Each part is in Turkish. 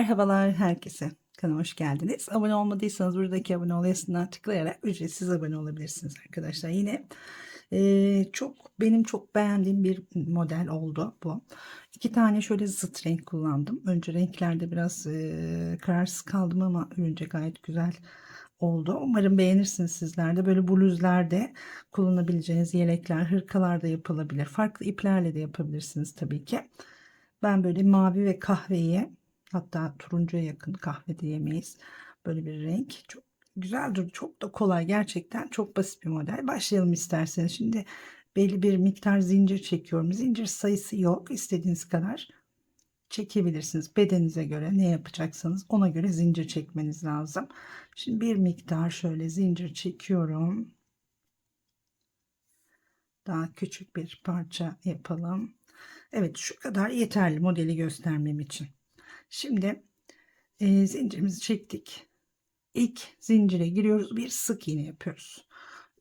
Merhabalar herkese. Kanalıma hoş geldiniz. Abone olmadıysanız buradaki abone ol yazısından tıklayarak ücretsiz abone olabilirsiniz arkadaşlar. Yine benim çok beğendiğim bir model oldu bu. İki tane şöyle zıt renk kullandım. Önce renklerde biraz kararsız kaldım ama ürünce gayet güzel oldu. Umarım beğenirsiniz sizler de. Böyle bluzlarda kullanabileceğiniz yelekler, hırkalar da yapılabilir. Farklı iplerle de yapabilirsiniz tabii ki. Ben böyle mavi ve kahveyi, hatta turuncuya yakın, kahve diyemeyiz, böyle bir renk çok güzel durdu. Çok da kolay, gerçekten çok basit bir model. Başlayalım isterseniz. Şimdi belli bir miktar zincir çekiyorum. Zincir sayısı yok, istediğiniz kadar çekebilirsiniz. Bedeninize göre ne yapacaksanız ona göre zincir çekmeniz lazım. Şimdi bir miktar şöyle zincir çekiyorum. Daha küçük bir parça yapalım. Evet, şu kadar yeterli modeli göstermem için. Şimdi zincirimizi çektik. İlk zincire giriyoruz. Bir sık iğne yapıyoruz.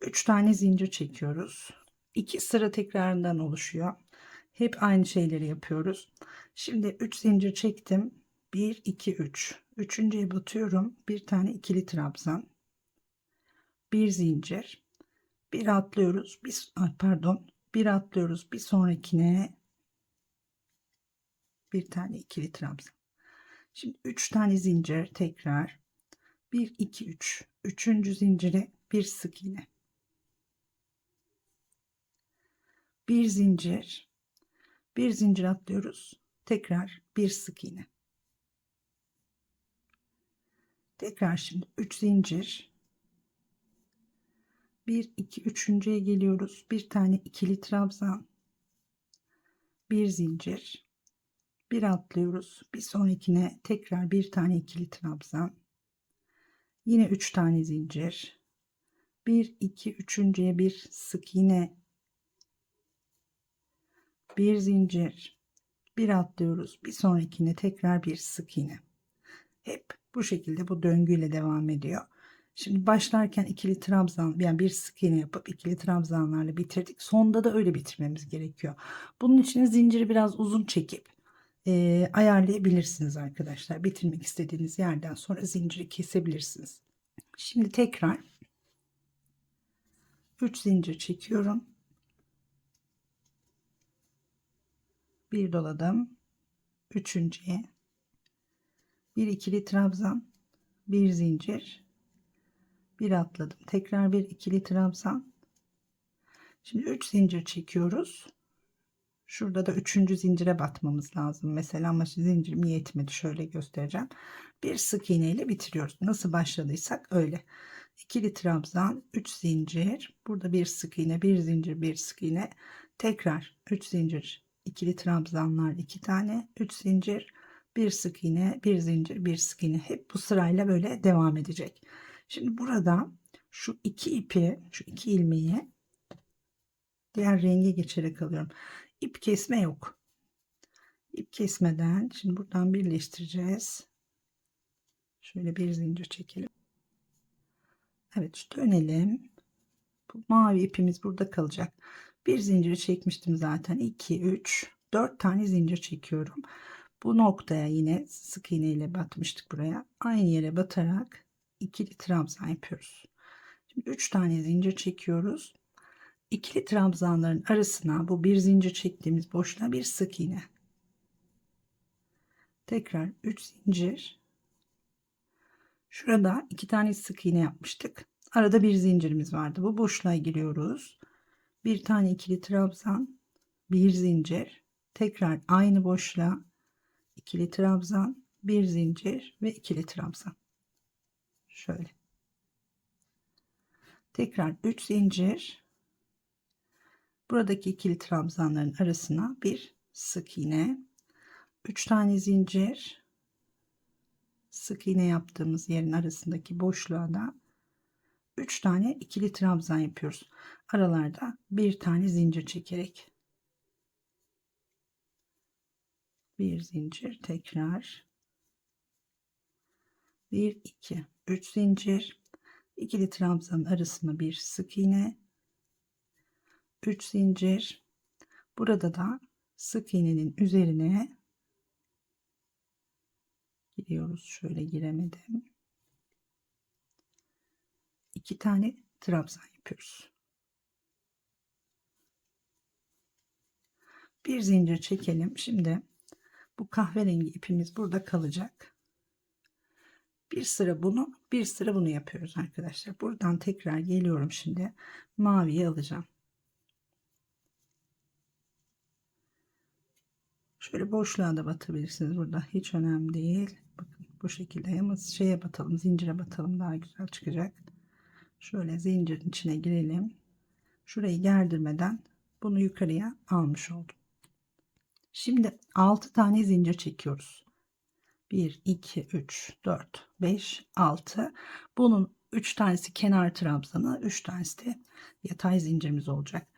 3 tane zincir çekiyoruz. 2 sıra tekrarından oluşuyor. Hep aynı şeyleri yapıyoruz. Şimdi 3 zincir çektim. 1 2 3. Üçüncüye batıyorum. Bir tane ikili trabzan. Bir zincir. Bir atlıyoruz. Bir atlıyoruz. Bir sonrakine bir tane ikili trabzan. Şimdi 3 tane zincir tekrar. 1 2 3. Üçüncü zincire bir sık iğne. Bir zincir. Bir zincir atlıyoruz. Tekrar bir sık iğne. Tekrar şimdi 3 zincir. 1 2 üçüncüye geliyoruz. Bir tane ikili trabzan. Bir zincir. Bir atlıyoruz. Bir sonrakine tekrar bir tane ikili trabzan. Yine 3 tane zincir. 1 2 üçüncüye bir sık iğne. Bir zincir. Bir atlıyoruz. Bir sonrakine tekrar bir sık iğne. Hep bu şekilde bu döngüyle devam ediyor. Şimdi başlarken ikili trabzan, yani bir sık iğne yapıp ikili trabzanlarla bitirdik. Sonda da öyle bitirmemiz gerekiyor. Bunun için zinciri biraz uzun çekip ayarlayabilirsiniz arkadaşlar. Bitirmek istediğiniz yerden sonra zinciri kesebilirsiniz. Şimdi tekrar 3 zincir çekiyorum. Bir doladım. Üçüncüye bir ikili trabzan, bir zincir, bir atladım. Tekrar bir ikili trabzan. Şimdi 3 zincir çekiyoruz. Şurada da 3. zincire batmamız lazım. Mesela ama zincirim yetmedi. Şöyle göstereceğim. Bir sık iğne ile bitiriyoruz. Nasıl başladıysak öyle. İkili trabzan, 3 zincir. Burada bir sık iğne, bir zincir, bir sık iğne. Tekrar 3 zincir, ikili trabzanlar 2 tane, 3 zincir, bir sık iğne, bir zincir, bir sık iğne. Hep bu sırayla böyle devam edecek. Şimdi burada şu iki ipi, şu iki ilmeği diğer renge geçerek alıyorum. İp kesme yok. İp kesmeden şimdi buradan birleştireceğiz. Şöyle bir zincir çekelim. Evet, dönelim. Bu mavi ipimiz burada kalacak. Bir zincir çekmiştim zaten. 2 3 4 tane zincir çekiyorum. Bu noktaya yine sık iğne ile batmıştık buraya. Aynı yere batarak ikili trabzan yapıyoruz. Şimdi 3 tane zincir çekiyoruz. İkili trabzanların arasına, bu bir zincir çektiğimiz boşluğa bir sık iğne. Tekrar 3 zincir. Şurada 2 tane sık iğne yapmıştık. Arada bir zincirimiz vardı. Bu boşluğa giriyoruz. Bir tane ikili trabzan, bir zincir. Tekrar aynı boşluğa ikili trabzan, bir zincir ve ikili trabzan. Şöyle. Tekrar 3 zincir. Buradaki ikili trabzanların arasına bir sık iğne. 3 tane zincir. Sık iğne yaptığımız yerin arasındaki boşluğa da 3 tane ikili trabzan yapıyoruz. Aralarda bir tane zincir çekerek. Bir zincir, tekrar 1 2 3 zincir, ikili trabzanın arasına bir sık iğne, 3 zincir. Burada da sık iğnenin üzerine giriyoruz. Şöyle giremedim. 2 tane trabzan yapıyoruz. Bir zincir çekelim. Şimdi bu kahverengi ipimiz burada kalacak. Bir sıra bunu, bir sıra bunu yapıyoruz arkadaşlar. Buradan tekrar geliyorum şimdi. Maviyi alacağım. Şöyle boşluğa da batabilirsiniz. Burada hiç önemli değil. Bakın bu şekilde ama şeye batalım, zincire batalım, daha güzel çıkacak. Şöyle zincirin içine girelim. Şurayı gerdirmeden bunu yukarıya almış oldum. Şimdi 6 tane zincir çekiyoruz. 1, 2, 3, 4, 5, 6. Bunun 3 tanesi kenar trabzanı, 3 tanesi de yatay zincirimiz olacak.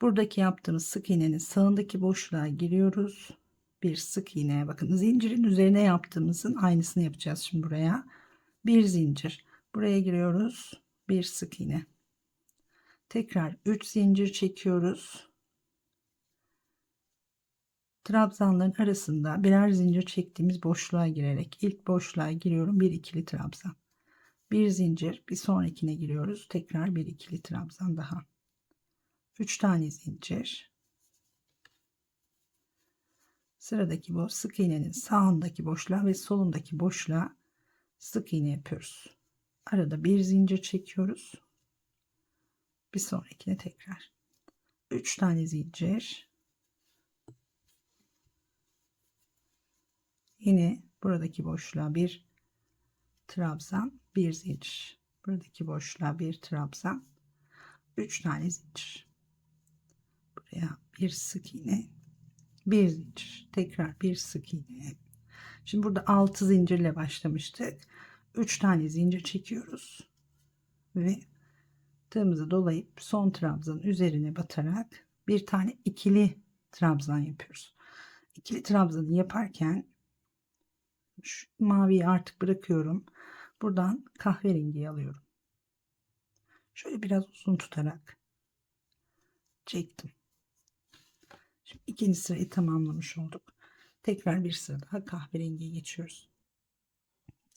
Buradaki yaptığımız sık iğnenin sağındaki boşluğa giriyoruz. Bir sık iğne, bakın zincirin üzerine yaptığımızın aynısını yapacağız şimdi buraya. Bir zincir. Buraya giriyoruz. Bir sık iğne. Tekrar 3 zincir çekiyoruz. Trabzanların arasında birer zincir çektiğimiz boşluğa girerek ilk boşluğa giriyorum, bir ikili trabzan, bir zincir, bir sonrakine giriyoruz, tekrar bir ikili trabzan daha, 3 tane zincir, sıradaki bu sık iğnenin sağındaki boşluğa ve solundaki boşluğa sık iğne yapıyoruz, arada bir zincir çekiyoruz, bir sonrakine tekrar 3 tane zincir, yine buradaki boşluğa bir trabzan, bir zincir, buradaki boşluğa bir trabzan, 3 tane zincir, buraya bir sık iğne, bir zincir, tekrar bir sık iğne. Şimdi burada 6 zincirle başlamıştık. 3 tane zincir çekiyoruz ve tığımızı dolayıp son trabzanın üzerine batarak bir tane ikili trabzan yapıyoruz. İkili trabzanı yaparken şu maviyi artık bırakıyorum. Buradan kahverengiyi alıyorum. Şöyle biraz uzun tutarak çektim. Şimdi ikinci sırayı tamamlamış olduk. Tekrar bir sıra daha kahverengiye geçiyoruz.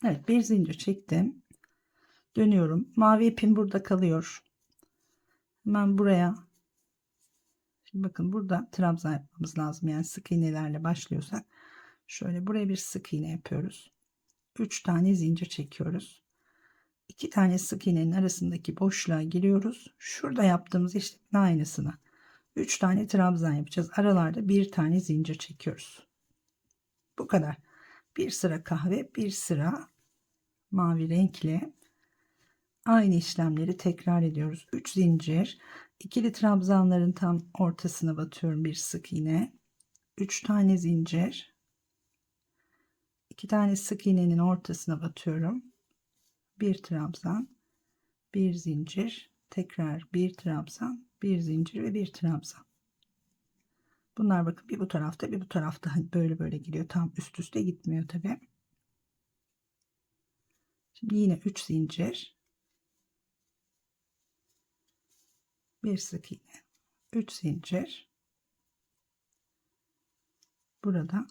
Evet, bir zincir çektim. Dönüyorum. Mavi ipim burada kalıyor. Hemen buraya. Şimdi bakın burada trabzan yapmamız lazım. Yani sık iğnelerle başlıyorsak şöyle buraya bir sık iğne yapıyoruz. 3 tane zincir çekiyoruz. 2 tane sık iğnenin arasındaki boşluğa giriyoruz. Şurada yaptığımız işlemin aynısını 3 tane trabzan yapacağız. Aralarda bir tane zincir çekiyoruz. Bu kadar. Bir sıra kahve, bir sıra mavi renkli. Aynı işlemleri tekrar ediyoruz. 3 zincir, ikili trabzanların tam ortasına batıyorum, bir sık iğne, 3 tane zincir, 2 tane sık iğnenin ortasına batıyorum, bir trabzan, bir zincir, tekrar bir trabzan, bir zincir ve bir trabzan. Bunlar bakın bir bu tarafta bir bu tarafta, hani böyle böyle gidiyor, tam üst üste gitmiyor tabi. Şimdi yine 3 zincir, bir sık iğne, 3 zincir, burada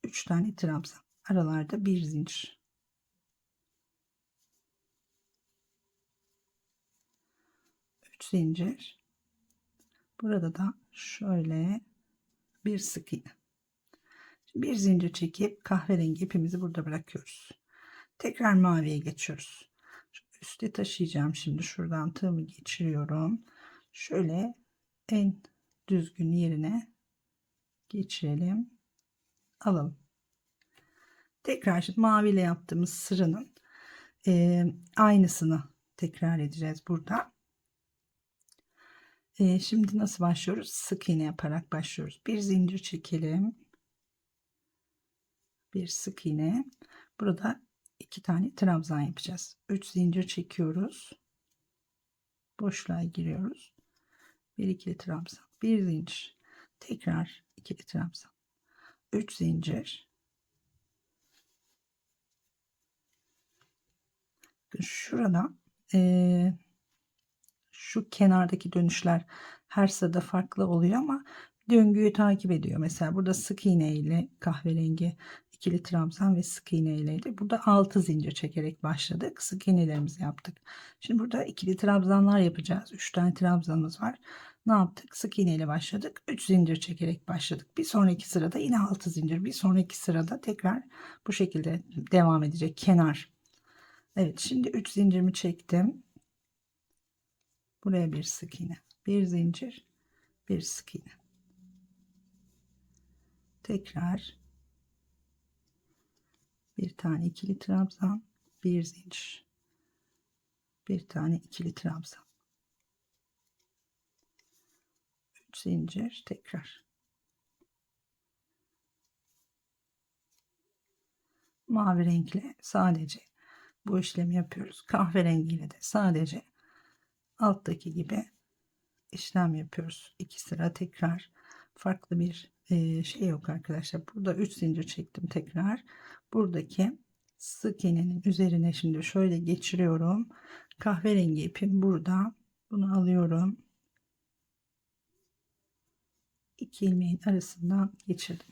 3 tane trabzan, aralarda bir zincir, 3 zincir, burada da şöyle bir sık iğne. Bir zincir çekip kahverengi ipimizi burada bırakıyoruz. Tekrar maviye geçiyoruz. Şu üste taşıyacağım, şimdi şuradan tığımı geçiriyorum, şöyle en düzgün yerine geçirelim, alalım. Tekrar şimdi maviyle yaptığımız sıranın aynısını tekrar edeceğiz burada. Şimdi nasıl başlıyoruz? Sık iğne yaparak başlıyoruz. Bir zincir çekelim, bir sık iğne, burada 2 tane trabzan yapacağız. 3 zincir çekiyoruz, boşluğa giriyoruz, bir ikili trabzan, bir zincir, tekrar ikili trabzan, 3 zincir, şurada şu kenardaki dönüşler her sırada farklı oluyor ama döngüyü takip ediyor. Mesela burada sık iğne ile kahverengi ikili trabzan ve sık iğne ileydi. Burada 6 zincir çekerek başladık. Sık iğnelerimizi yaptık. Şimdi burada ikili trabzanlar yapacağız. 3 tane trabzanımız var. Ne yaptık? Sık iğne ile başladık. 3 zincir çekerek başladık. Bir sonraki sırada yine 6 zincir. Bir sonraki sırada tekrar bu şekilde devam edecek kenar. Evet, şimdi 3 zincirimi çektim. Buraya bir sık iğne, bir zincir, bir sık iğne. Tekrar bir tane ikili trabzan, bir zincir, bir tane ikili trabzan, 3 zincir, tekrar. Mavi renkle sadece bu işlemi yapıyoruz. Kahverengiyle de sadece alttaki gibi işlem yapıyoruz. 2 sıra tekrar, farklı bir şey yok arkadaşlar. Burada 3 zincir çektim tekrar. Buradaki sık iğnenin üzerine şimdi şöyle geçiriyorum. Kahverengi ipim burada. Bunu alıyorum. 2 ilmeğin arasından geçirdim.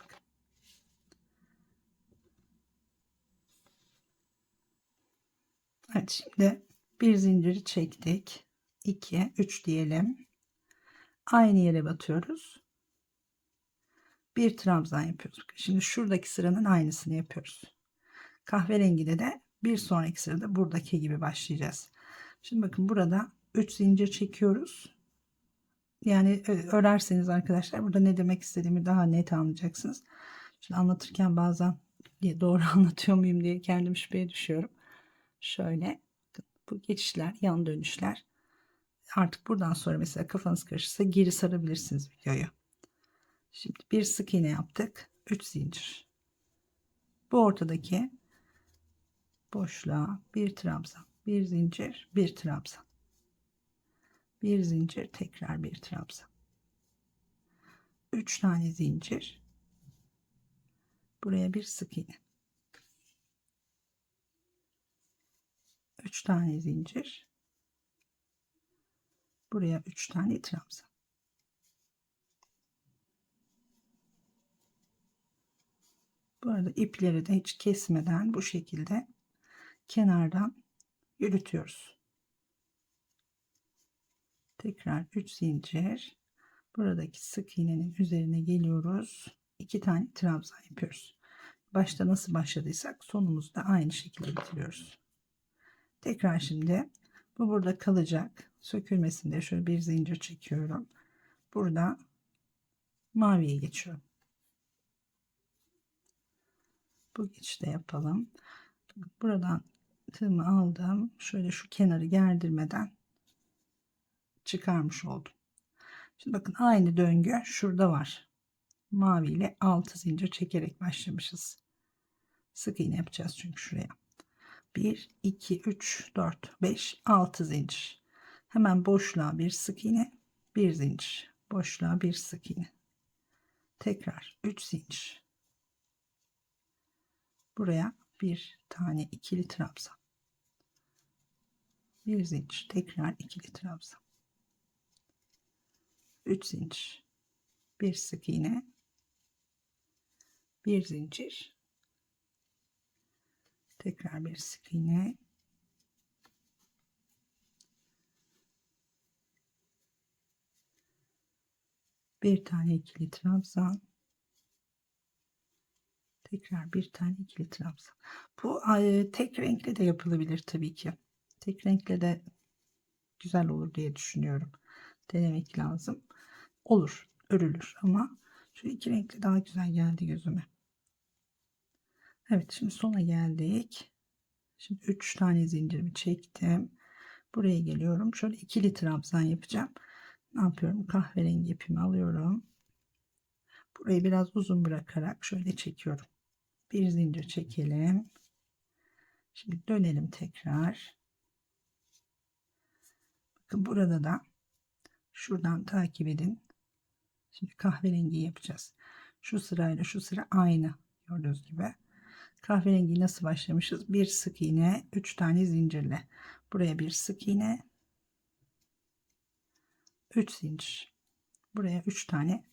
Evet, şimdi bir zinciri çektik. 2, 3 diyelim. Aynı yere batıyoruz. Bir trabzan yapıyoruz. Şimdi şuradaki sıranın aynısını yapıyoruz. Kahverengide de bir sonraki sırada buradaki gibi başlayacağız. Şimdi bakın, burada 3 zincir çekiyoruz. Yani örerseniz arkadaşlar burada ne demek istediğimi daha net anlayacaksınız. Şimdi anlatırken bazen doğru anlatıyor muyum diye kendim şüpheye düşüyorum. Şöyle bu geçişler, yan dönüşler. Artık buradan sonra mesela kafanız karışırsa geri sarabilirsiniz videoyu. Şimdi bir sık iğne yaptık. 3 zincir. Bu ortadaki boşluğa bir trabzan, bir zincir, bir trabzan, bir zincir, tekrar bir trabzan, 3 tane zincir, buraya bir sık iğne, 3 tane zincir, buraya 3 tane trabzan. Bu arada ipleri de hiç kesmeden bu şekilde kenardan yürütüyoruz. Tekrar 3 zincir, buradaki sık iğnenin üzerine geliyoruz. 2 tane trabzan yapıyoruz. Başta nasıl başladıysak sonumuzda aynı şekilde bitiriyoruz. Tekrar şimdi bu burada kalacak. Sökülmesin diye şöyle bir zincir çekiyorum. Burada maviye geçiyorum. Bu geçişte yapalım. Buradan tığımı aldım. Şöyle şu kenarı gerdirmeden çıkarmış oldum. Şimdi bakın, aynı döngü şurada var. Mavi ile 6 zincir çekerek başlamışız. Sık iğne yapacağız çünkü şuraya. 1, 2, 3, 4, 5, 6 zincir. Hemen boşluğa bir sık iğne, bir zincir. Boşluğa bir sık iğne. Tekrar 3 zincir. Buraya bir tane ikili trabzan. Bir zincir. Tekrar ikili trabzan. 3 zincir. Bir sık iğne. Bir zincir. Tekrar bir sık iğne. Bir tane ikili trabzan. Tekrar bir tane ikili trabzan. Bu tek renkle de yapılabilir tabii ki. Tek renkle de güzel olur diye düşünüyorum. Denemek lazım. Olur, örülür ama şu iki renkli daha güzel geldi gözüme. Evet, şimdi sona geldik. Şimdi 3 tane zincirimi çektim. Buraya geliyorum. Şöyle ikili trabzan yapacağım. Ne yapıyorum? Kahverengi ipimi alıyorum. Burayı biraz uzun bırakarak şöyle çekiyorum. Bir zincir çekelim. Şimdi dönelim tekrar. Bakın, burada da şuradan takip edin. Şimdi kahverengi yapacağız. Şu sırayla şu sıra aynı. Gördüğünüz gibi. Kahverengi nasıl başlamışız? Bir sık iğne, 3 tane zincirle. Buraya bir sık iğne, 3 zincir. Buraya 3 tane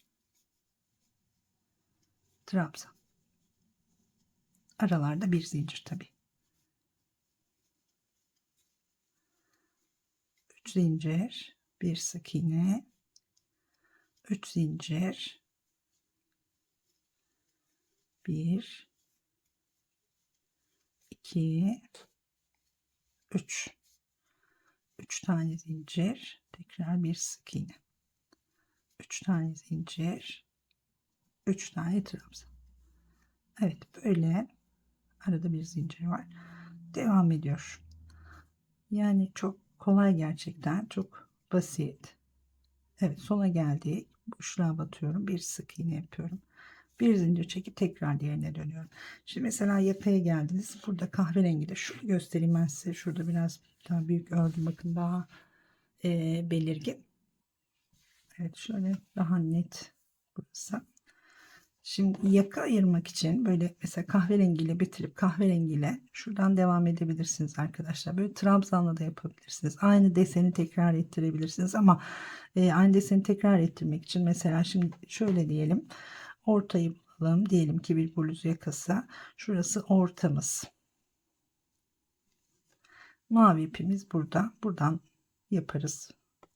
trabzan. Aralarda bir zincir tabii. 3 zincir, bir sık iğne, 3 zincir, 1 2 3 3 tane zincir, tekrar bir sık iğne, 3 tane zincir, 3 tane trabzan. Evet, böyle arada bir zincir var. Devam ediyor. Yani çok kolay, gerçekten çok basit. Evet, sona geldik. Boşluğa batıyorum. Bir sık iğne yapıyorum. Bir zincir çekip tekrar diğerine dönüyorum. Şimdi mesela yakaya geldiniz. Burada kahverengi de şunu göstereyim ben size. Şurada biraz daha büyük ördüm. Bakın daha belirgin. Evet, şöyle daha net burası. Şimdi yaka ayırmak için böyle mesela kahverengiyle bitirip kahverengiyle şuradan devam edebilirsiniz arkadaşlar. Böyle trabzanla da yapabilirsiniz. Aynı deseni tekrar ettirebilirsiniz ama aynı deseni tekrar ettirmek için mesela şimdi şöyle diyelim. Ortayı bulalım. Diyelim ki bir bluz yakası. Şurası ortamız. Mavi ipimiz burada. Buradan yaparız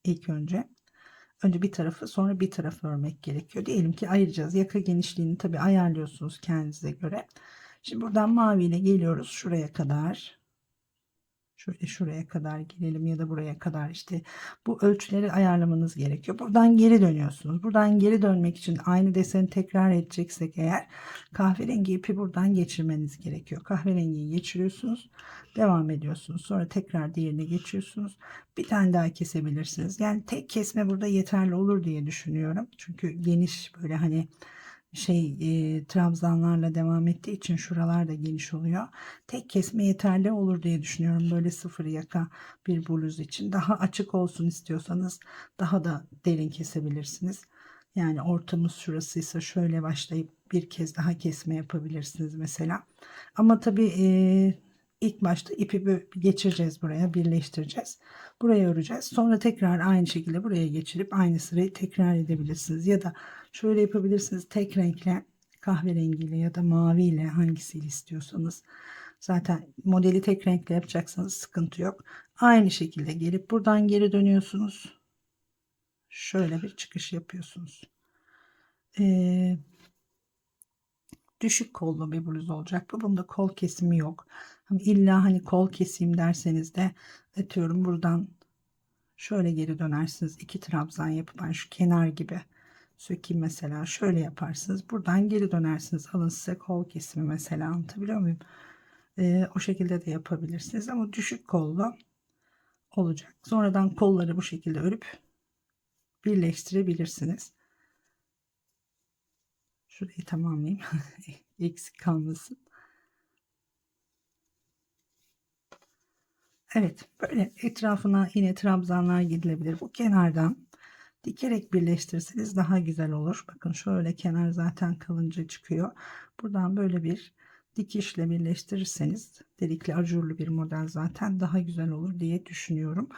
ilk önce. Önce bir tarafı sonra bir tarafı örmek gerekiyor. Diyelim ki ayıracağız. Yaka genişliğini tabi ayarlıyorsunuz kendinize göre. Şimdi buradan mavi ile geliyoruz şuraya kadar. Şöyle şuraya kadar gelelim ya da buraya kadar, işte bu ölçüleri ayarlamanız gerekiyor. Buradan geri dönüyorsunuz. Buradan geri dönmek için aynı deseni tekrar edeceksek eğer kahverengi ipi buradan geçirmeniz gerekiyor. Kahverengiyi geçiriyorsunuz. Devam ediyorsunuz. Sonra tekrar diğerine geçiyorsunuz. Bir tane daha kesebilirsiniz. Yani tek kesme burada yeterli olur diye düşünüyorum. Çünkü geniş böyle hani trabzanlarla devam ettiği için şuralar da geniş oluyor. Tek kesme yeterli olur diye düşünüyorum. Böyle sıfır yaka bir bluz için. Daha açık olsun istiyorsanız daha da derin kesebilirsiniz. Yani ortamız şurasıysa şöyle başlayıp bir kez daha kesme yapabilirsiniz mesela. Ama tabii ilk başta ipi geçireceğiz, buraya birleştireceğiz. Buraya öreceğiz. Sonra tekrar aynı şekilde buraya geçirip aynı sırayı tekrar edebilirsiniz. Ya da şöyle yapabilirsiniz. Tek renkle, kahverengiyle ya da maviyle, hangisiyle istiyorsanız. Zaten modeli tek renkle yapacaksanız sıkıntı yok. Aynı şekilde gelip buradan geri dönüyorsunuz. Şöyle bir çıkış yapıyorsunuz. Düşük kollu bir bluz olacak bu. Bunda kol kesimi yok. İlla hani kol keseyim derseniz de atıyorum buradan şöyle geri dönersiniz. 2 trabzan yapıp hani şu kenar gibi sökeyim mesela, şöyle yaparsınız. Buradan geri dönersiniz. Alın size kol kesimi mesela, anlatabiliyor muyum? O şekilde de yapabilirsiniz ama düşük kollu olacak. Sonradan kolları bu şekilde örüp birleştirebilirsiniz. Şurayı tamamlayayım. Eksik kalmasın. Evet, böyle etrafına yine trabzanlar gidilebilir. Bu kenardan dikerek birleştirseniz daha güzel olur. Bakın şöyle kenar zaten kalınca çıkıyor. Buradan böyle bir dikişle birleştirirseniz, delikli ajurlu bir model, zaten daha güzel olur diye düşünüyorum.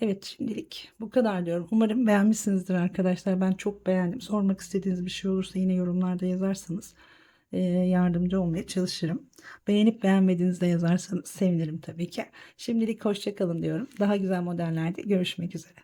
Evet, şimdilik bu kadar diyorum. Umarım beğenmişsinizdir arkadaşlar. Ben çok beğendim. Sormak istediğiniz bir şey olursa yine yorumlarda yazarsanız yardımcı olmaya çalışırım. Beğenip beğenmediğinizi de yazarsanız sevinirim tabii ki. Şimdilik hoşça kalın diyorum. Daha güzel modellerde görüşmek üzere.